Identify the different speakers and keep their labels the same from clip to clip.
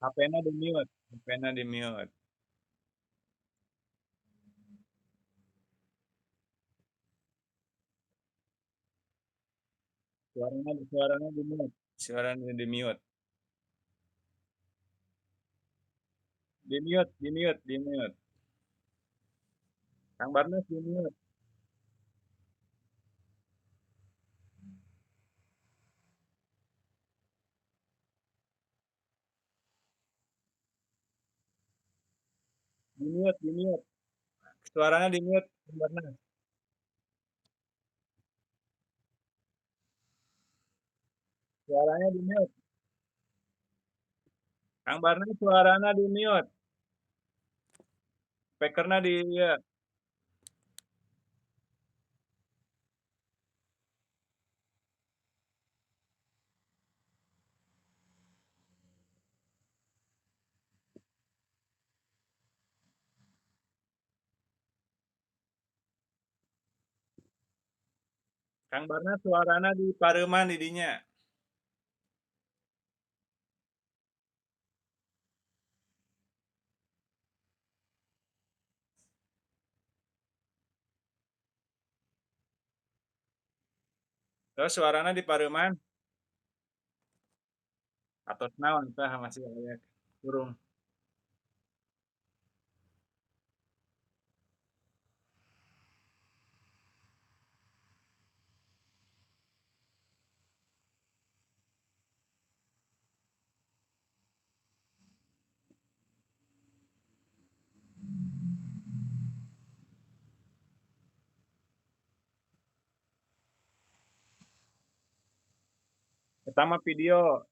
Speaker 1: HP-na di-mute, HP-na di-mute. Suaranya di-mute. Suaranya di-mute. Di-mute, di-mute, di-mute. Kang Barnas di-mute. Di-mute, di-mute. Suaranya di-mute, Kang Barnas. Suaranya di-mute. Kang Barnas suaranya di-mute. Speakernya di ya. Kang Barnas suaranya di pareuman di dinya. Terus suaranya di pareuman atau naon tah masih aya kurung. Pertama video.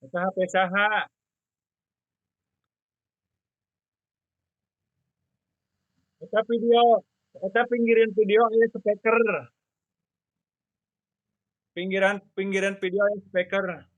Speaker 1: Eta HP saha? Eta video. Eta pinggirin video ieu speaker. Pinggiran pinggiran video ieu speaker.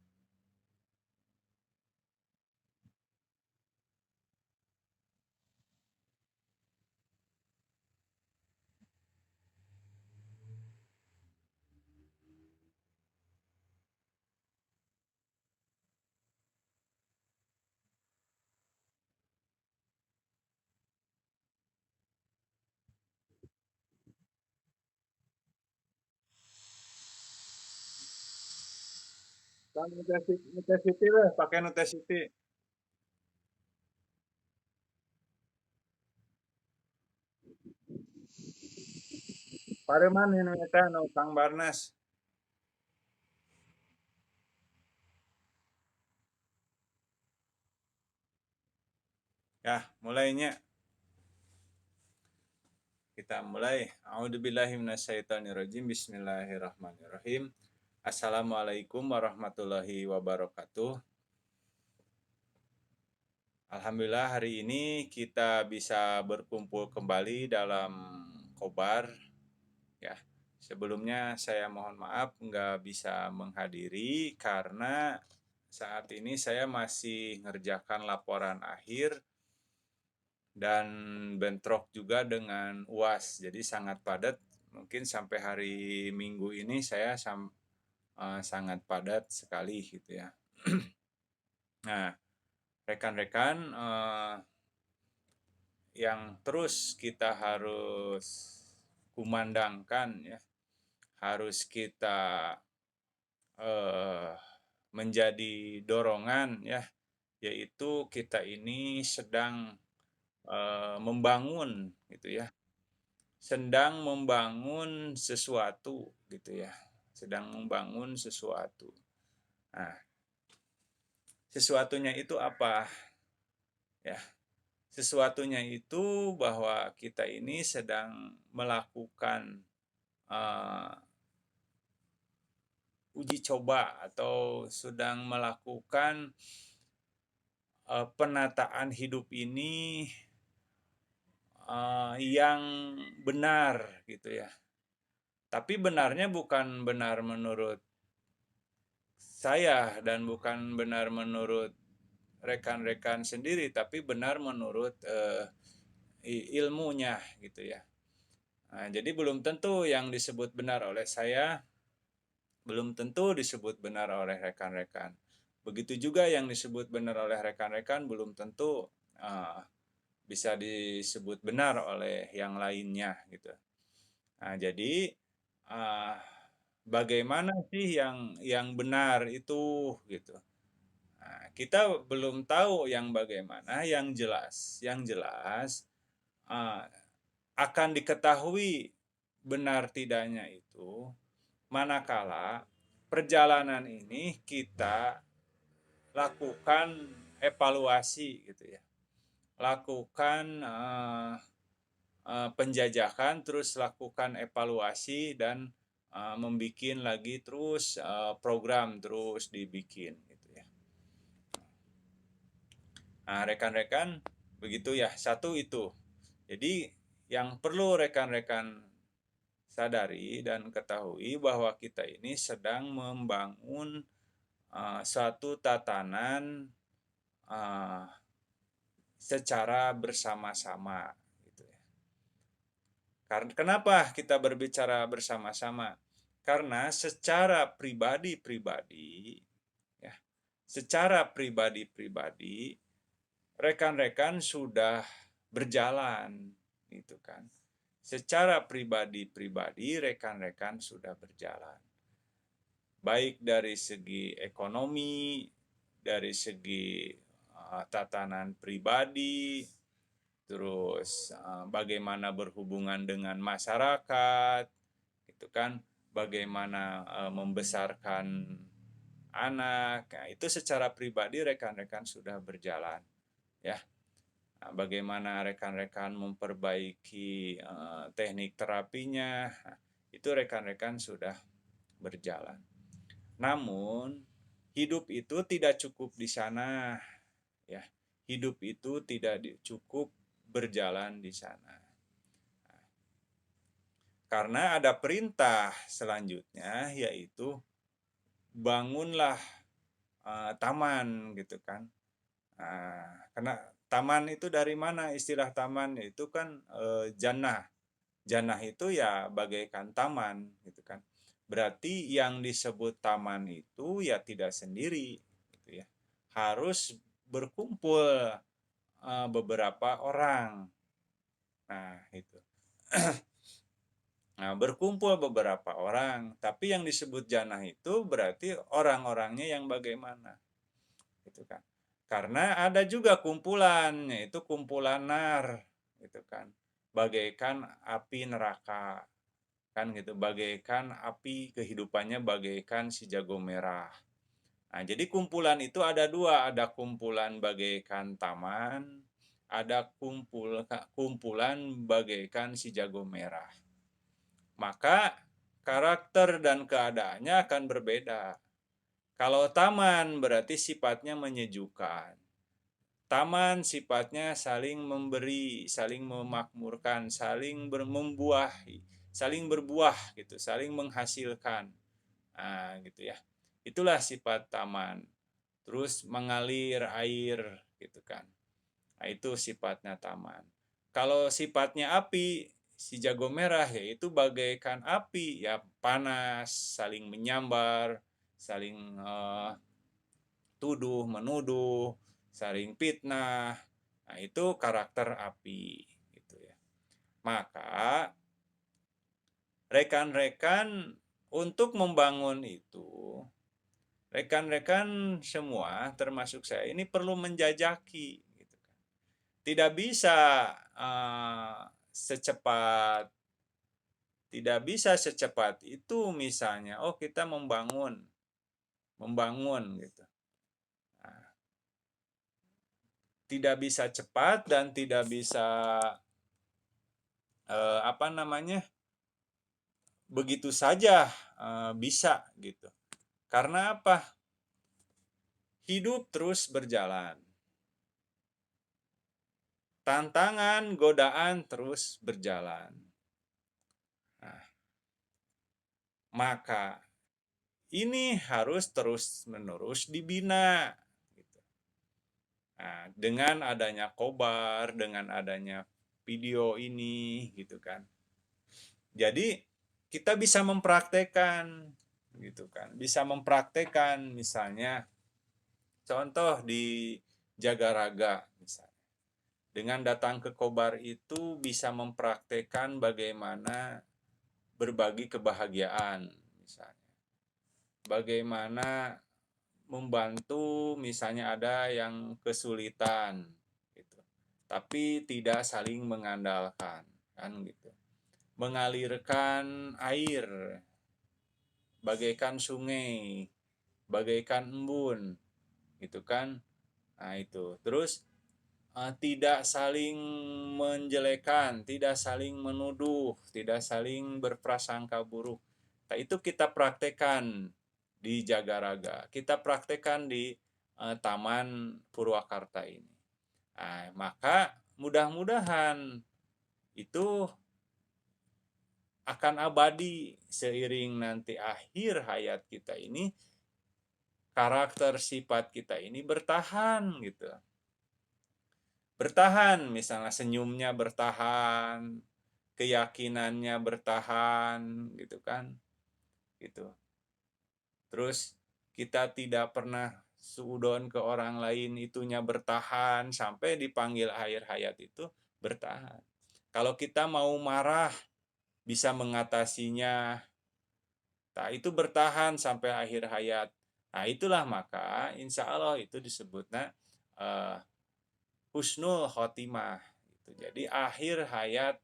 Speaker 1: Kan Nutesity lah, pakai Nutesity. Pareuman ini eta nu Kang Barnas. Ya, mulainya. Kita mulai. A'udzubillahi minasyaitonirrajim. Bismillahirrahmanirrahim. Assalamualaikum warahmatullahi wabarakatuh. Alhamdulillah hari ini kita bisa berkumpul kembali dalam Kobar. Ya, sebelumnya saya mohon maaf nggak bisa menghadiri karena saat ini saya masih ngerjakan laporan akhir dan bentrok juga dengan UAS. Jadi sangat padat. Mungkin sampai hari Minggu ini saya sangat padat sekali gitu ya. Nah, rekan-rekan yang terus kita harus kumandangkan ya, harus kita eh, menjadi dorongan ya, yaitu kita ini sedang membangun gitu ya, sedang membangun sesuatu gitu ya, sedang membangun sesuatu. Nah, sesuatunya itu apa ya? Sesuatunya itu bahwa kita ini sedang melakukan uh, uji coba atau sedang melakukan penataan hidup ini yang benar gitu ya,
Speaker 2: Tapi benarnya bukan benar menurut saya dan bukan benar menurut rekan-rekan sendiri, tapi benar menurut ilmunya gitu ya. Nah, jadi belum tentu yang disebut benar oleh saya belum tentu disebut benar oleh rekan-rekan. Begitu juga yang disebut benar oleh rekan-rekan belum tentu uh, bisa disebut benar oleh yang lainnya gitu. Nah, jadi uh, bagaimana sih yang benar itu gitu. Nah, kita belum tahu yang bagaimana, yang jelas uh, akan diketahui benar tidaknya itu manakala perjalanan ini kita lakukan evaluasi gitu ya, lakukan penjajakan, terus lakukan evaluasi dan membikin lagi terus program terus dibikin gitu ya. Nah, rekan-rekan begitu ya, satu itu. Jadi yang perlu rekan-rekan sadari dan ketahui bahwa kita ini sedang membangun suatu tatanan uh, secara bersama-sama gitu ya. Karena kenapa kita berbicara bersama-sama? Karena secara pribadi-pribadi ya, secara pribadi-pribadi rekan-rekan sudah berjalan gitu kan. Secara pribadi-pribadi rekan-rekan sudah berjalan. Baik dari segi ekonomi, dari segi tatanan pribadi, terus bagaimana berhubungan dengan masyarakat, gitu kan, bagaimana membesarkan anak, nah, itu secara pribadi rekan-rekan sudah berjalan, ya. Nah, bagaimana rekan-rekan memperbaiki teknik terapinya, nah, itu rekan-rekan sudah berjalan. Namun hidup itu tidak cukup di sana, ya. Hidup itu tidak cukup berjalan di sana. Karena ada perintah selanjutnya yaitu bangunlah taman gitu kan. Karena taman itu dari mana istilah taman itu kan jannah. Jannah itu ya bagaikan taman gitu kan. Berarti yang disebut taman itu ya tidak sendiri gitu ya. Harus berkumpul beberapa orang. Nah, itu. Nah, berkumpul beberapa orang, tapi yang disebut jannah itu berarti orang-orangnya yang bagaimana, gitu kan. Karena ada juga kumpulan, yaitu kumpulan nar, gitu kan. Bagaikan api neraka, kan gitu. Bagaikan api kehidupannya bagaikan si jago merah. Nah, jadi kumpulan itu ada dua, ada kumpulan bagaikan taman, ada kumpulan bagaikan si jago merah. Maka karakter dan keadaannya akan berbeda. Kalau taman berarti sifatnya menyejukkan. Taman sifatnya saling memberi, saling memakmurkan, saling membuahi, saling berbuah gitu, saling menghasilkan. Nah, gitu ya. Itulah sifat taman. Terus mengalir air gitu kan. Nah, itu sifatnya taman. Kalau sifatnya api, si jago merah yaitu bagaikan api, ya panas, saling menyambar, saling tuduh, menuduh, saling fitnah. Nah, itu karakter api gitu ya. Maka rekan-rekan untuk membangun itu, rekan-rekan semua termasuk saya ini perlu menjajaki gitu kan. Tidak bisa secepat tidak bisa secepat itu misalnya oh kita membangun gitu. Nah, tidak bisa cepat dan tidak bisa apa namanya begitu saja bisa gitu. Karena apa? Hidup terus berjalan. Tantangan, godaan terus berjalan. Nah, Maka ini harus terus-menerus dibina gitu. Nah, dengan adanya kobar, dengan adanya video ini gitu kan. Jadi kita bisa mempraktekkan gitu kan. Bisa mempraktekkan misalnya contoh di Jagaraga misalnya. Dengan datang ke kobar itu bisa mempraktekkan bagaimana berbagi kebahagiaan misalnya. Bagaimana membantu misalnya ada yang kesulitan gitu. Tapi tidak saling mengandalkan kan gitu. Mengalirkan air bagaikan sungai, bagaikan embun gitu kan. Nah, itu. Terus tidak saling menjelekan, tidak saling menuduh, tidak saling berprasangka buruk. Nah, itu kita praktekkan di Jagaraga. Kita praktekkan di Taman Purwakarta ini. Nah, maka mudah-mudahan itu akan abadi seiring nanti akhir hayat kita ini, karakter sifat kita ini bertahan gitu. Bertahan, misalnya senyumnya bertahan, keyakinannya bertahan gitu kan. Gitu. Terus kita tidak pernah suudon ke orang lain, itunya bertahan sampai dipanggil akhir hayat itu bertahan. Kalau kita mau marah bisa mengatasinya, nah itu bertahan sampai akhir hayat. Nah itulah maka insya Allah itu disebutnya uh, husnul khotimah. Gitu. Jadi akhir hayat,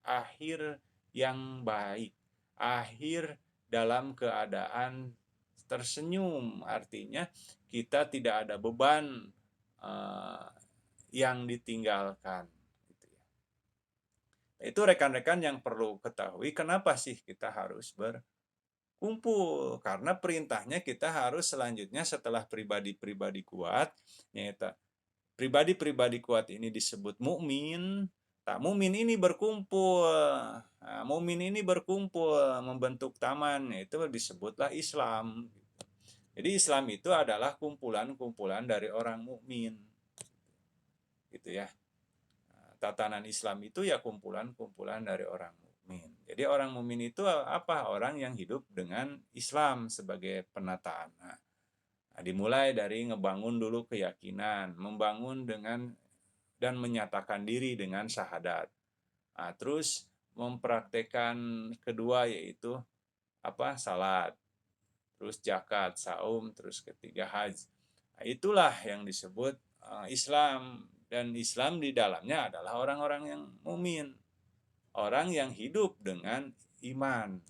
Speaker 2: akhir yang baik, akhir dalam keadaan tersenyum. Artinya kita tidak ada beban uh, yang ditinggalkan. Gitu ya. Itu rekan-rekan yang perlu ketahui kenapa sih kita harus berkumpul. Karena perintahnya kita harus selanjutnya setelah pribadi-pribadi kuat, yaitu pribadi-pribadi kuat ini disebut mukmin. Tak mukmin ini berkumpul. Nah, mukmin ini berkumpul membentuk taman, itu disebutlah Islam. Jadi Islam itu adalah kumpulan-kumpulan dari orang mukmin. Gitu ya. Tatanan Islam itu ya kumpulan-kumpulan dari orang mukmin. Jadi orang mukmin itu apa? Orang yang hidup dengan Islam sebagai penataan. Nah, dimulai dari ngebangun dulu keyakinan, membangun dengan dan menyatakan diri dengan syahadat. Nah, terus mempraktekkan kedua yaitu apa? Salat, terus zakat, saum, terus ketiga haji. Nah, itulah yang disebut Islam, dan Islam di dalamnya adalah orang-orang yang mukmin, orang yang hidup dengan iman.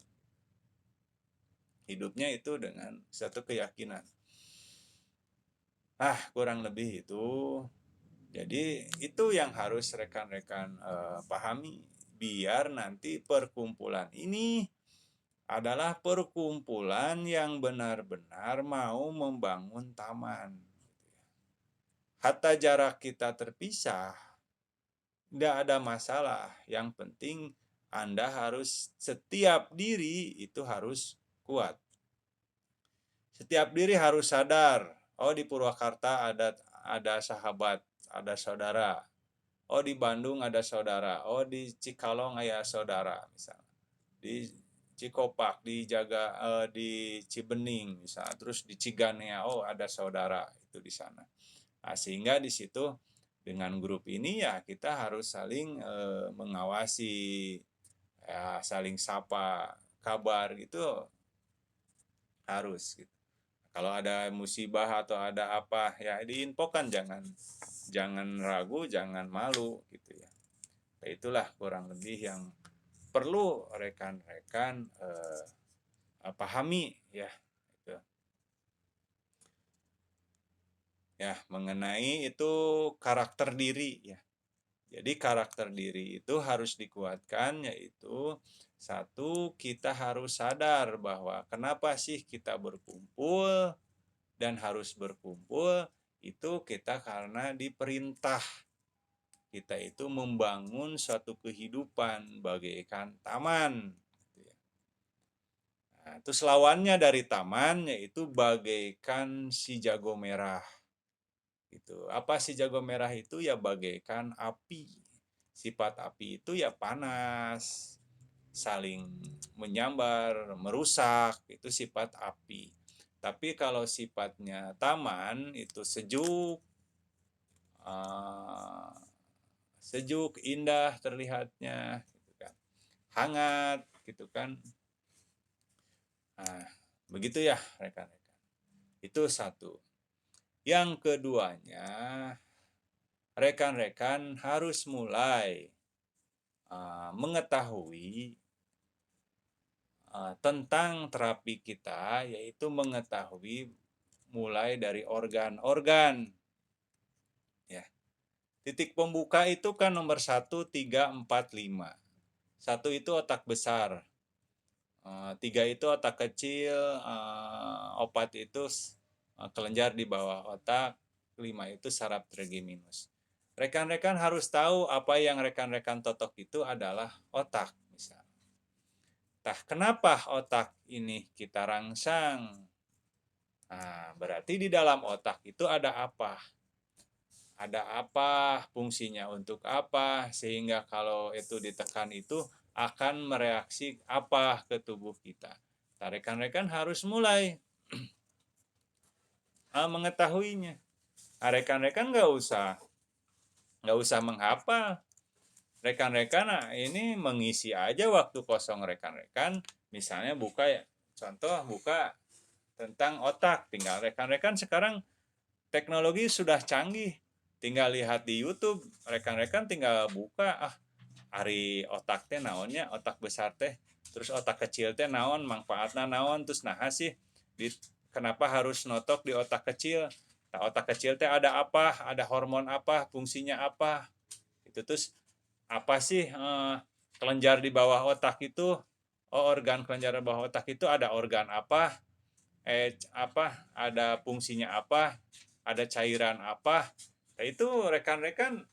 Speaker 2: Hidupnya itu dengan satu keyakinan. Kurang lebih itu. Jadi itu yang harus rekan-rekan pahami, biar nanti perkumpulan ini adalah perkumpulan yang benar-benar mau membangun taman. Hatta jarak kita terpisah, tidak ada masalah. Yang penting Anda harus setiap diri itu harus kuat. Setiap diri harus sadar, oh di Purwakarta ada sahabat, ada saudara. Oh di Bandung ada saudara, oh di Cikalong ada saudara misalnya. Di Cikopak, di Cibening misalnya, terus di Ciganea, oh ada saudara itu di sana. Nah, sehingga di situ dengan grup ini ya kita harus saling mengawasi, ya, saling sapa, kabar gitu harus gitu. Kalau ada musibah atau ada apa ya diinfokan, jangan ragu, jangan malu gitu ya. Nah, itulah kurang lebih yang perlu rekan-rekan pahami ya. Gitu. Ya, mengenai itu karakter diri ya. Jadi karakter diri itu harus dikuatkan, yaitu satu, kita harus sadar bahwa kenapa sih kita berkumpul dan harus berkumpul, itu kita karena diperintah. Kita itu membangun suatu kehidupan bagaikan taman. Nah, terus lawannya dari taman yaitu bagaikan si jago merah. Gitu. Apa si jago merah itu? Ya bagaikan api. Sifat api itu ya panas, saling menyambar, merusak, itu sifat api. Tapi kalau sifatnya taman itu sejuk, uh, sejuk, indah terlihatnya, gitu kan. Hangat, gitu kan. Nah, begitu ya rekan-rekan. Itu satu. Yang keduanya, rekan-rekan harus mulai mengetahui tentang terapi kita, yaitu mengetahui mulai dari organ-organ. Ya. Titik pembuka itu kan nomor 1, 3, 4, 5. 1 itu otak besar. 3 itu otak kecil, 4 itu kelenjar di bawah otak, 5 itu saraf trigeminus. Rekan-rekan harus tahu apa yang rekan-rekan totok itu adalah otak, misalnya. Nah, kenapa otak ini kita rangsang? Nah, berarti di dalam otak itu ada apa? Ada apa, fungsinya untuk apa, sehingga kalau itu ditekan itu akan mereaksi apa ke tubuh kita. Nah, rekan-rekan harus mulai mengetahuinya. Nah, rekan-rekan nggak usah menghafal. Rekan-rekan ini mengisi aja waktu kosong rekan-rekan, misalnya buka ya, contoh buka tentang otak, tinggal rekan-rekan sekarang teknologi sudah canggih, tinggal lihat di YouTube, rekan-rekan tinggal buka, ari otak teh naonnya, otak besar teh, terus otak kecil teh naon, manfaatna naon, terus nah sih kenapa harus notok di otak kecil. Nah, otak kecil teh ada apa, ada hormon apa, fungsinya apa, itu terus apa sih kelenjar di bawah otak itu, organ kelenjar di bawah otak itu ada organ apa, ada fungsinya apa, ada cairan apa. Nah, itu rekan-rekan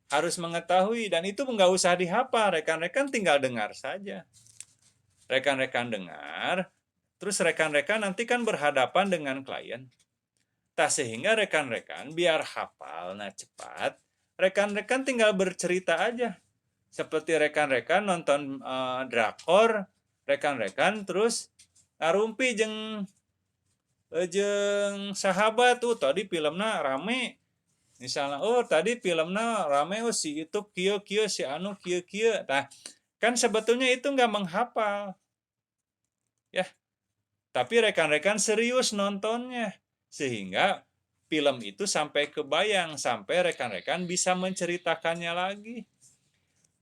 Speaker 2: harus mengetahui, dan itu nggak usah dihafal, rekan-rekan tinggal dengar saja. Rekan-rekan dengar, terus rekan-rekan nanti kan berhadapan dengan klien. Sehingga rekan-rekan biar hafal, cepat, rekan-rekan tinggal bercerita aja. Seperti rekan-rekan nonton drakor, rekan-rekan terus ngarumpi jeung sahabat tuh tadi filmnya rame. Misalnya, tadi filmnya rame, si itu kieu si anu kieu. Nah, kan sebetulnya itu nggak menghafal. Ya, tapi rekan-rekan serius nontonnya. Sehingga film itu sampai kebayang, sampai rekan-rekan bisa menceritakannya lagi.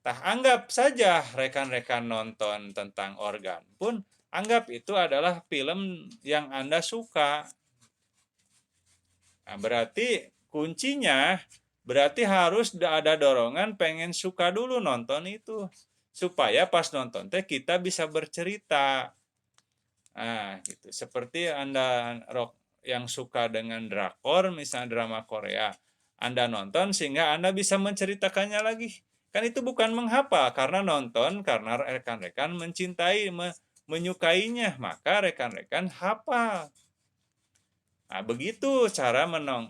Speaker 2: Anggap saja rekan-rekan nonton tentang organ pun, anggap itu adalah film yang Anda suka. Nah, berarti kuncinya berarti harus ada dorongan pengen suka dulu nonton itu. Supaya pas nonton teh kita bisa bercerita. Nah, gitu. Seperti Anda yang suka dengan drakor, misalnya drama Korea, Anda nonton sehingga Anda bisa menceritakannya lagi. Kan itu bukan menghafal, karena nonton, karena rekan-rekan mencintai, menyukainya, maka rekan-rekan hafal. Nah, begitu cara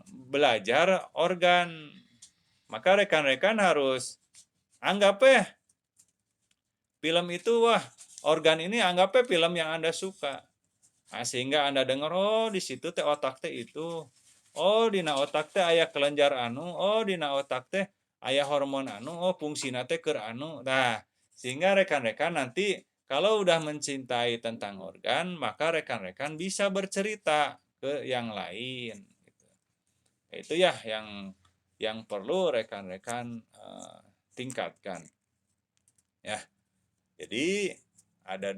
Speaker 2: belajar organ. Maka rekan-rekan harus anggap film itu, organ ini anggapnya film yang Anda suka. Nah, sehingga Anda dengar, di situ teh otak teh itu. Dina otak teh aya kelenjar anu, dina otak teh aya hormon anu, fungsina teh keur anu. Nah, sehingga rekan-rekan nanti kalau udah mencintai tentang organ, maka rekan-rekan bisa bercerita ke yang lain. Gitu. Itu ya yang perlu rekan-rekan tingkatkan. Ya, jadi ada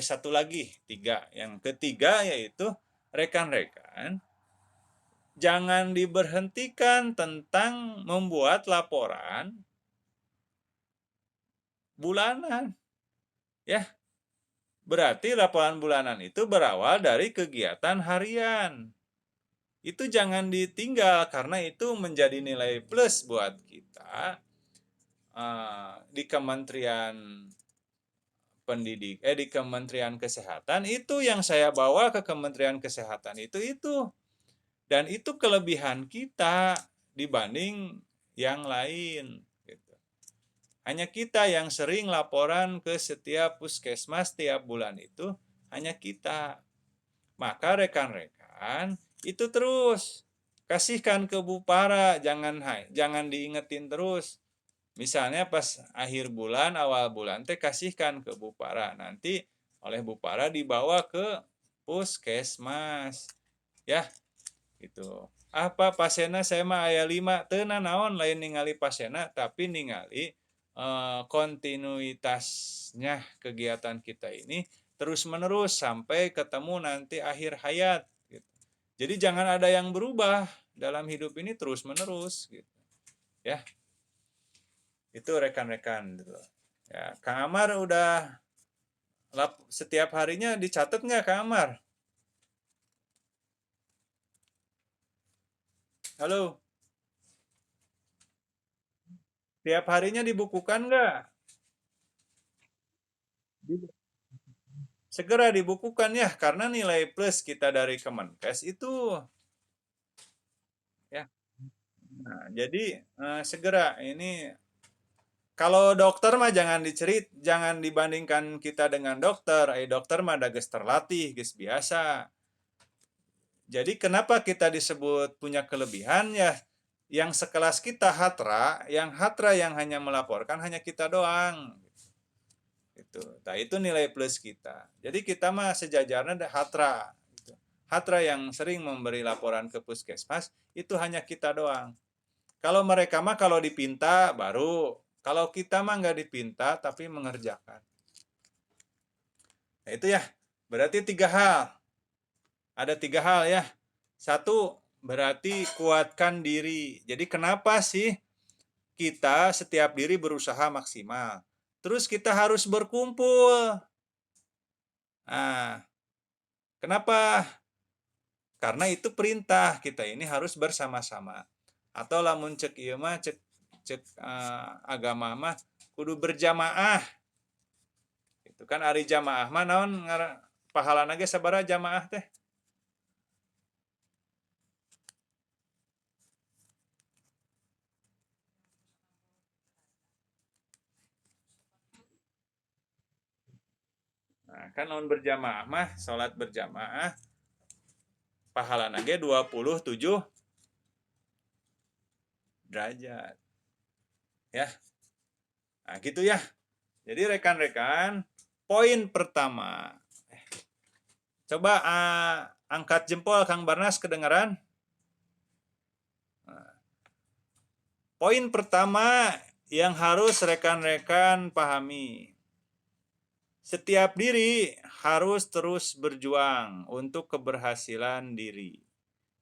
Speaker 2: satu lagi, 3. Yang ketiga yaitu rekan-rekan jangan diberhentikan tentang membuat laporan bulanan. Ya, berarti laporan bulanan itu berawal dari kegiatan harian. Itu jangan ditinggal karena itu menjadi nilai plus buat kita di Kementerian di Kementerian Kesehatan itu yang saya bawa ke Kementerian Kesehatan itu. Dan itu kelebihan kita dibanding yang lain gitu. Hanya kita yang sering laporan ke setiap puskesmas tiap bulan itu hanya kita. Maka rekan-rekan itu terus kasihkan ke Bupara, jangan diingetin terus. Misalnya pas akhir bulan, awal bulan teh kasihkan ke Bupara. Nanti oleh Bupara dibawa ke puskesmas. Ya, gitu. Apa pasienna saya mah aya 5 teu naon lain ningali pasienna tapi ningali kontinuitasnya kegiatan kita ini terus-menerus sampai ketemu nanti akhir hayat gitu. Jadi jangan ada yang berubah dalam hidup ini terus-menerus gitu. Ya. Itu rekan-rekan gitu. Ya, Kang Amar udah setiap harinya dicatat nggak Kang Amar? Halo, setiap harinya dibukukan nggak? Segera dibukukan ya, karena nilai plus kita dari Kemenkes itu ya. Nah, jadi segera ini kalau dokter mah jangan dibandingkan kita dengan dokter. Dokter mah ada geus terlatih, geus biasa. Jadi kenapa kita disebut punya kelebihan ya? Yang sekelas kita hatra yang hanya melaporkan hanya kita doang. Gitu. Nah, itu nilai plus kita. Jadi kita mah sejajarnya ada hatra. Gitu. Hatra yang sering memberi laporan ke puskesmas itu hanya kita doang. Kalau mereka mah kalau dipinta baru. Kalau kita mah nggak dipinta tapi mengerjakan. Nah, itu ya. Berarti 3 hal. Ada 3 hal ya. Satu, berarti kuatkan diri. Jadi kenapa sih kita setiap diri berusaha maksimal? Terus kita harus berkumpul. Nah, kenapa? Karena itu perintah kita ini harus bersama-sama. Atau lamun cek ieu mah cek cek agama mah kudu berjamaah. Itu kan ari jamaah mah naon pahalana ge sabaraha jamaah teh? Nah, kan lamun berjamaah mah salat berjamaah pahalana ge 27 derajat. Ya. Nah, gitu ya. Jadi rekan-rekan, poin pertama. Coba angkat jempol Kang Barnas kedengaran? Nah, poin pertama yang harus rekan-rekan pahami. Setiap diri harus terus berjuang untuk keberhasilan diri.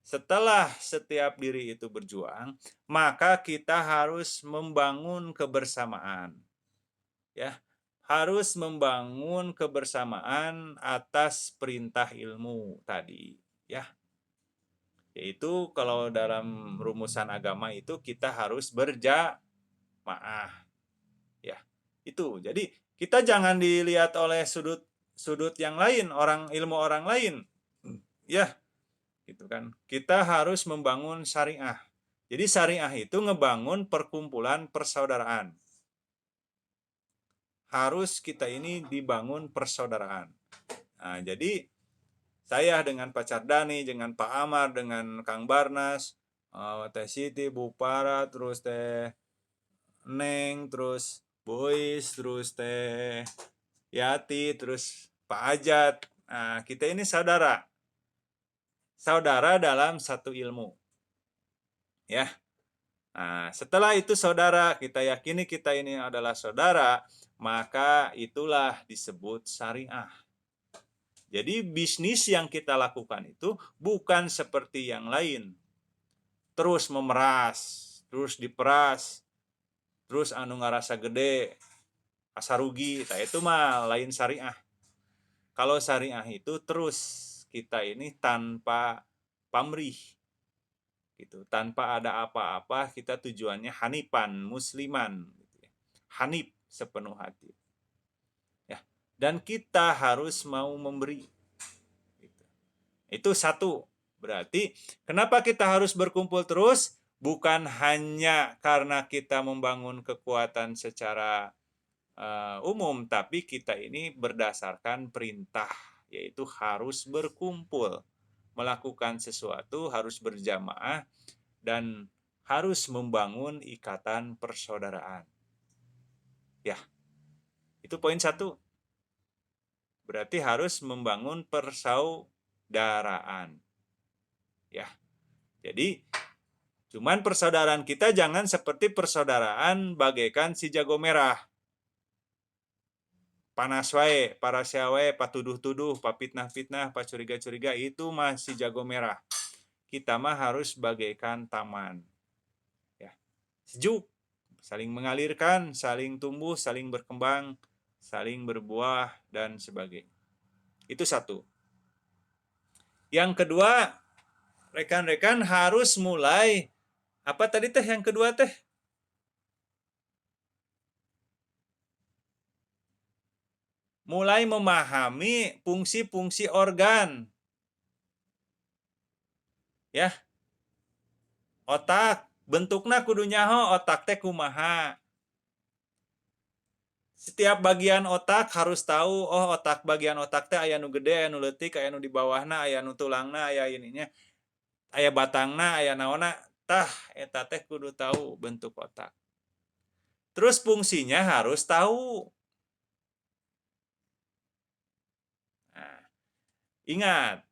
Speaker 2: Setelah setiap diri itu berjuang, maka kita harus membangun kebersamaan. Ya, harus membangun kebersamaan atas perintah ilmu tadi, ya. Yaitu kalau dalam rumusan agama itu kita harus berjamaah, ya. Itu. Jadi kita jangan dilihat oleh sudut yang lain, ilmu orang lain. Ya, gitu kan. Kita harus membangun syariah. Jadi syariah itu ngebangun perkumpulan persaudaraan. Harus kita ini dibangun persaudaraan. Nah, jadi saya dengan Pak Cardani, dengan Pak Amar, dengan Kang Barnas, Teh Siti, Bu Para, terus Teh Neng, terus Boys, terus Teh Yati, terus Pak Ajat. Nah, kita ini saudara. Saudara dalam satu ilmu. Ya. Nah, setelah itu saudara, kita yakini kita ini adalah saudara, maka itulah disebut syariah. Jadi bisnis yang kita lakukan itu bukan seperti yang lain. Terus memeras, terus diperas, terus anu ngarasa gede, asa rugi, nah itu mah lain syariah. Kalau syariah itu terus kita ini tanpa pamrih, gitu, tanpa ada apa-apa kita tujuannya hanifan, musliman. Gitu ya. hanif, sepenuh hati. Ya. Dan kita harus mau memberi. Itu satu. Berarti kenapa kita harus berkumpul terus? Bukan hanya karena kita membangun kekuatan secara umum, tapi kita ini berdasarkan perintah, yaitu harus berkumpul, melakukan sesuatu, harus berjamaah, dan harus membangun ikatan persaudaraan. Ya, itu poin satu. Berarti harus membangun persaudaraan. Ya, jadi cuman persaudaraan kita jangan seperti persaudaraan bagaikan si jago merah. Panas wae, parasya wae, patuduh-tuduh, papitnah-fitnah, pacuriga-curiga, itu masih jago merah. Kita mah harus bagaikan taman. Ya. Sejuk, saling mengalirkan, saling tumbuh, saling berkembang, saling berbuah, dan sebagainya. Itu satu. Yang kedua, rekan-rekan harus mulai, apa tadi teh yang kedua teh? Mulai memahami fungsi-fungsi organ. Ya, otak, bentukna kudu nyaho, otak teh kumaha. Setiap bagian otak harus tahu, oh otak bagian otak teh aya nu gede, aya nu leutik, aya nu di bawahna, aya nu tulangna, aya ininya, aya batangna, aya naonna, tah eta teh kudu tahu bentuk otak. Terus fungsinya harus tahu. Nah, ingat,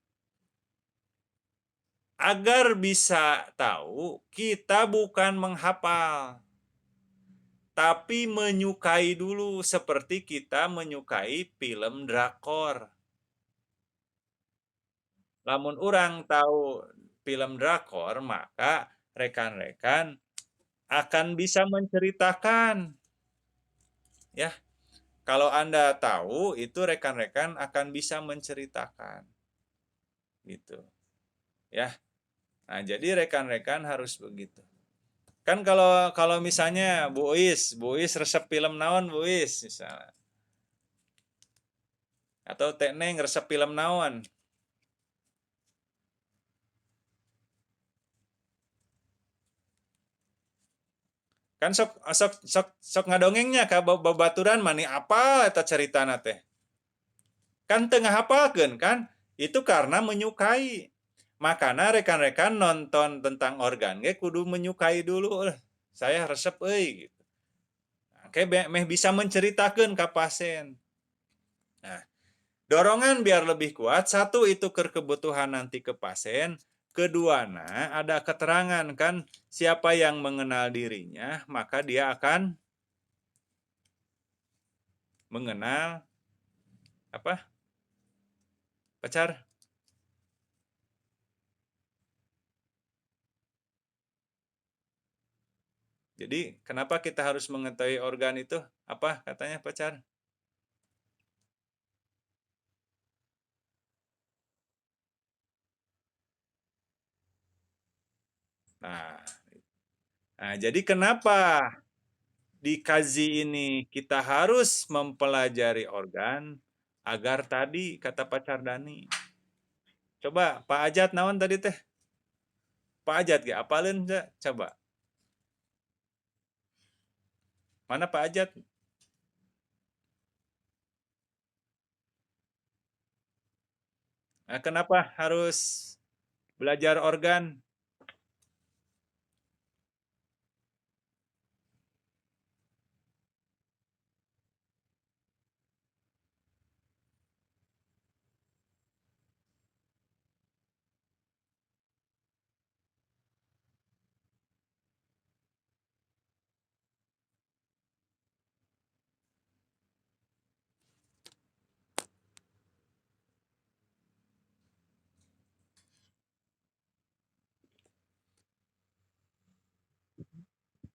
Speaker 2: agar bisa tahu, kita bukan menghafal, tapi menyukai dulu, seperti kita menyukai film drakor. Lamun orang tahu film drakor, maka rekan-rekan akan bisa menceritakan. Ya, kalau Anda tahu, itu rekan-rekan akan bisa menceritakan. Gitu. Ya. Nah, jadi rekan-rekan harus begitu. Kan kalau kalau misalnya Bu Is resep film naon Bu Is misalnya. Atau Teh Neng resep film naon. Kan sok sok sok sok ngadongengnya ka babaturan mani apa eta caritana teh. Kan tengah hafalkeun kan? Itu karena menyukai. Makanya rekan-rekan nonton tentang organ ge kudu menyukai dulu. Saya resep euy gitu. Oke, meh bisa menceritakan ke pasien. Nah, dorongan biar lebih kuat, satu itu kebutuhan nanti ke pasien, kedua ada keterangan kan siapa yang mengenal dirinya, maka dia akan mengenal apa? Pacar. Jadi, kenapa kita harus mengetahui organ itu? Apa katanya pacar? Nah, jadi kenapa di kaji ini kita harus mempelajari organ agar tadi kata pacar Dani. Coba Pak Ajat naon tadi teh? Pak Ajat ge apaleun coba. Mana Pak Ajat? Nah, kenapa harus belajar organ?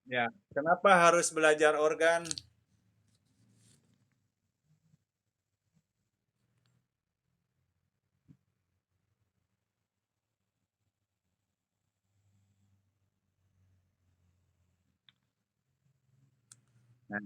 Speaker 2: Ya, kenapa harus belajar organ? Nah,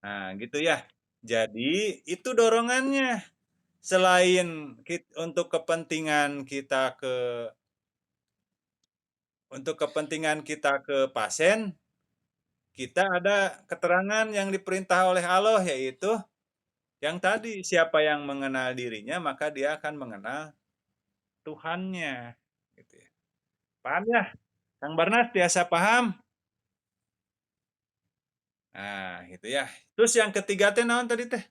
Speaker 2: Nah, gitu ya. Jadi itu dorongannya. Selain untuk kepentingan kita ke pasien, kita ada keterangan yang diperintah oleh Allah, yaitu yang tadi, siapa yang mengenal dirinya maka dia akan mengenal Tuhannya, gitu ya. Paham ya, Kang Barnas? Biasa paham? Nah, gitu ya. Terus yang ketiga teh naon tadi teh?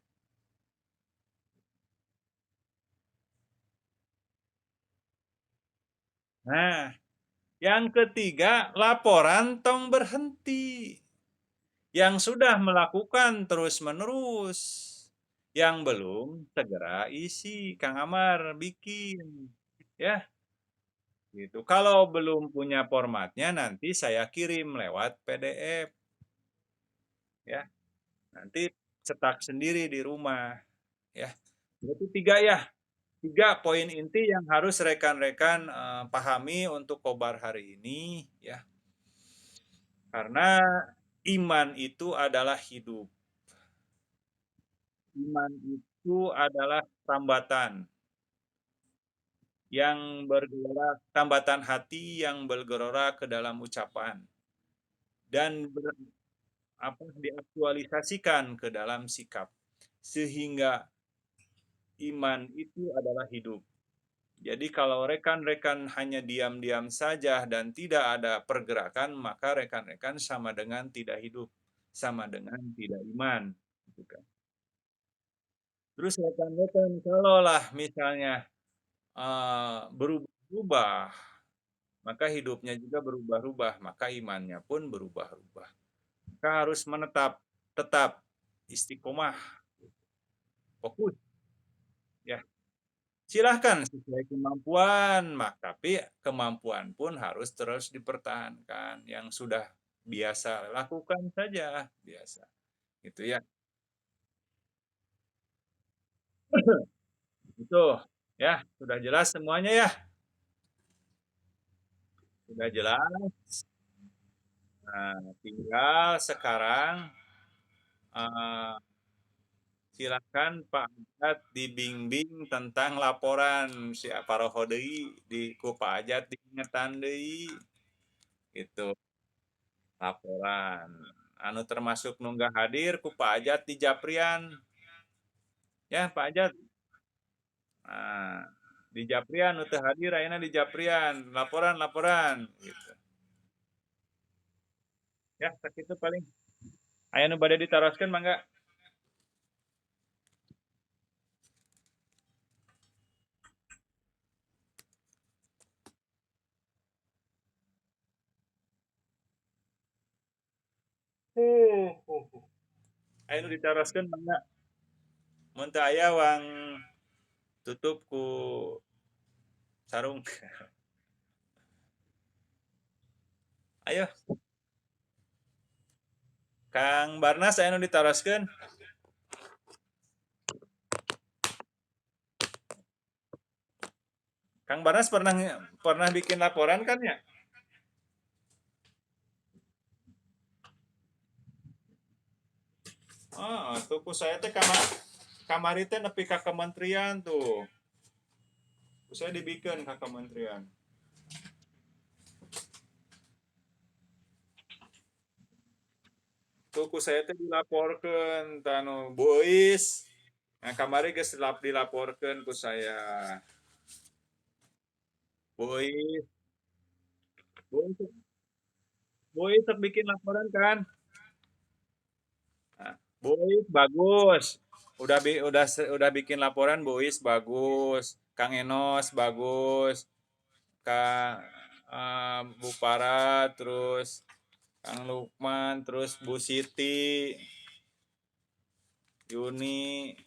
Speaker 2: Nah, yang ketiga, laporan tong berhenti. Yang sudah melakukan terus-menerus. Yang belum segera isi, Kang Amar bikin. Ya, gitu. Kalau belum punya formatnya nanti saya kirim lewat PDF ya. Nanti cetak sendiri di rumah ya. Berarti tiga ya. Tiga poin inti yang harus rekan-rekan pahami untuk kobar hari ini ya. Karena iman itu adalah hidup. Iman itu adalah tambatan yang bergelora, tambatan hati yang bergelora ke dalam ucapan dan diaktualisasikan ke dalam sikap sehingga iman itu adalah hidup. Jadi kalau rekan-rekan hanya diam-diam saja dan tidak ada pergerakan, maka rekan-rekan sama dengan tidak hidup, sama dengan tidak iman. Gitu kan. Terus rekan-rekan kalaulah misalnya berubah-ubah, maka hidupnya juga berubah-ubah, maka imannya pun berubah-ubah. Maka harus tetap istiqomah, fokus ya. Silahkan sesuai kemampuan, tapi kemampuan pun harus terus dipertahankan. Yang sudah biasa lakukan saja, biasa. Gitu ya. Itu ya, sudah jelas semuanya ya. Sudah jelas. Nah, tinggal sekarang eh, silakan Pak Ajat dibimbing tentang laporan si Aparoho deui di ku Pak Ajat diingetan deui itu laporan anu termasuk nunggah hadir ku Pak Ajat di Japrian ya Pak Ajat. Nah, di Japrian nu teu hadir ayeuna di Japrian laporan gitu ya, sakitu paling aya nu bade ditaroskeun mangga. Aya nu ditaroskeun mangga, mun teu aya wang tutup ku sarung. Ayo Kang Barnas aya nu ditaroskeun. Kang Barnas pernah pernah bikin laporan kan ya? Tuku saya teh kamari teh nepi ka kementerian tuh. Saya dibikin ka kementerian. Tuku saya teh dilaporkan tanu bois. Nah, kamari geus dilaporkan ku saya. Bois, bois, bois sok bikin laporan kan? Nah, bois bagus. Udah bikin laporan bois bagus. Kang Enos bagus. Kang Bu Para, terus Kang Lukman, terus Bu Siti, Yuni.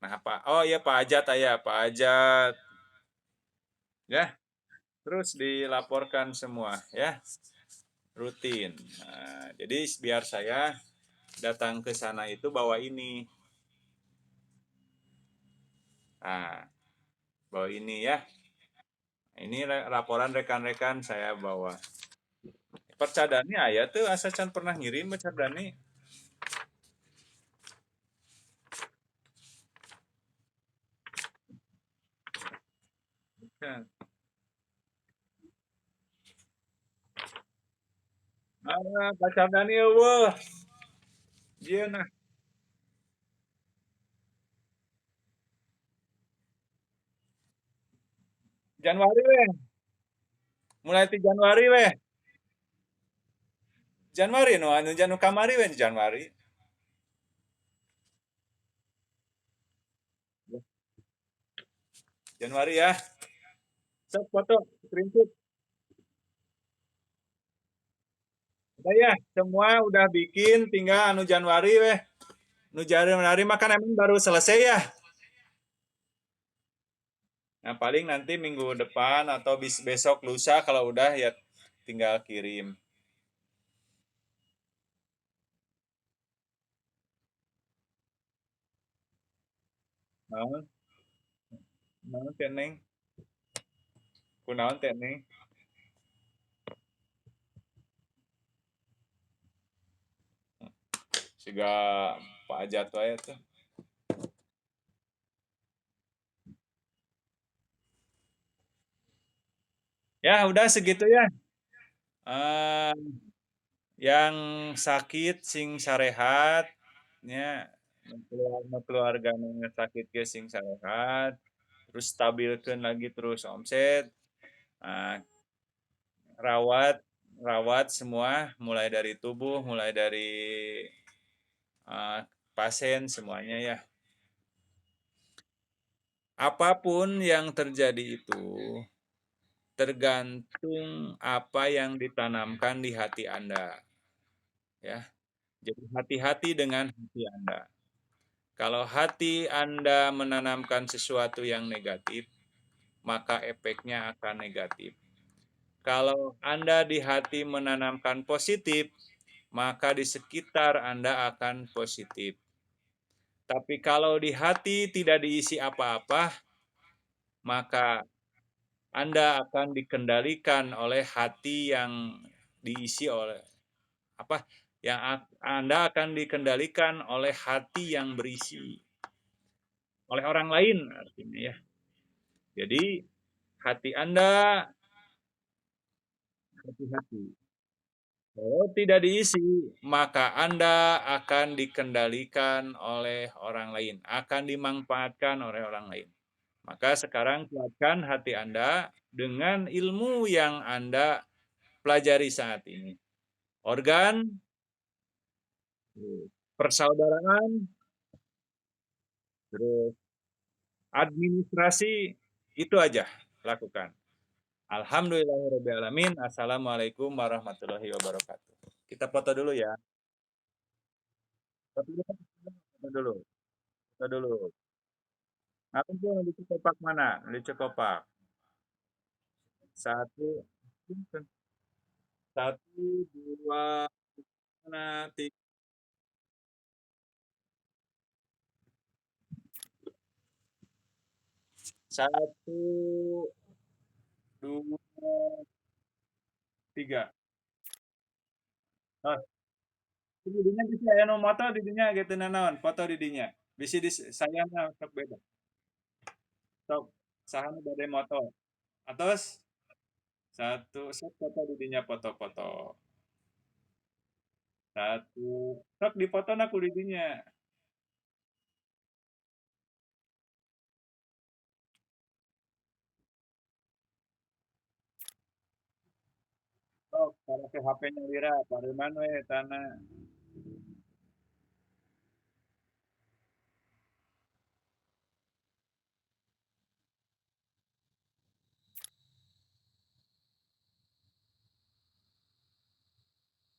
Speaker 2: Nah, Pak, oh iya Pak Ajat ya, Pak Ajat. Ya, terus dilaporkan semua ya, rutin. Nah, jadi biar saya datang ke sana itu bawa ini. Nah, bawa ini ya. Ini laporan rekan-rekan saya bawa. Percadani aya tuh asa can pernah ngirim percadani. Can. Percadani eueuh. Ieu nah Januari weh, mulai ti Januari weh. Januari no anu janu kamari weh Januari. Januari ya. Sok foto, screenshot. Udah ya, semua udah bikin, tinggal anu Januari weh. Nu Januari makan emang baru selesai ya. Nah, paling nanti minggu depan atau besok lusa kalau udah ya tinggal kirim. Naon? Naon teh Neng? Kunaon teh Neng? Siga Pak Ajat wae tuh. Ya, udah segitu ya. Eh, yang sakit sing sarehat nya keluarga sakit ge sing sarehat terus stabilkan lagi terus omset. Nah, rawat rawat semua mulai dari tubuh mulai dari eh, pasien semuanya ya. Apapun yang terjadi itu tergantung apa yang ditanamkan di hati Anda ya. Jadi hati-hati dengan hati Anda. Kalau hati Anda menanamkan sesuatu yang negatif, maka efeknya akan negatif. Kalau Anda di hati menanamkan positif, maka di sekitar Anda akan positif. Tapi kalau di hati tidak diisi apa-apa, maka Anda akan dikendalikan oleh hati yang diisi oleh apa? Yang Anda akan dikendalikan oleh hati yang berisi oleh orang lain artinya ya. Jadi hati Anda hati-hati. Kalau tidak diisi, maka Anda akan dikendalikan oleh orang lain, akan dimanfaatkan oleh orang lain. Maka sekarang kuatkan hati Anda dengan ilmu yang Anda pelajari saat ini. Organ, persaudaraan, terus administrasi, itu aja lakukan. Alhamdulillahirrahmanirrahim. Assalamualaikum warahmatullahi wabarakatuh. Kita foto dulu ya. Foto dulu. Foto dulu. Foto dulu. Aku tuh di Cikopak mana? Di Cikopak. Satu, satu, dua, mana, tiga, satu, dua, tiga. Oh, di dinya bisa ya no moto di dinya gitu naon, foto di dinya. Bisa di saya mah sok beda. Sok sahana bade moto. Atos satu, sok foto di dinya foto-foto. Satu, sok di foto na ku di dinya. Sok, para ke HP-nya Wira, pareman we tanah.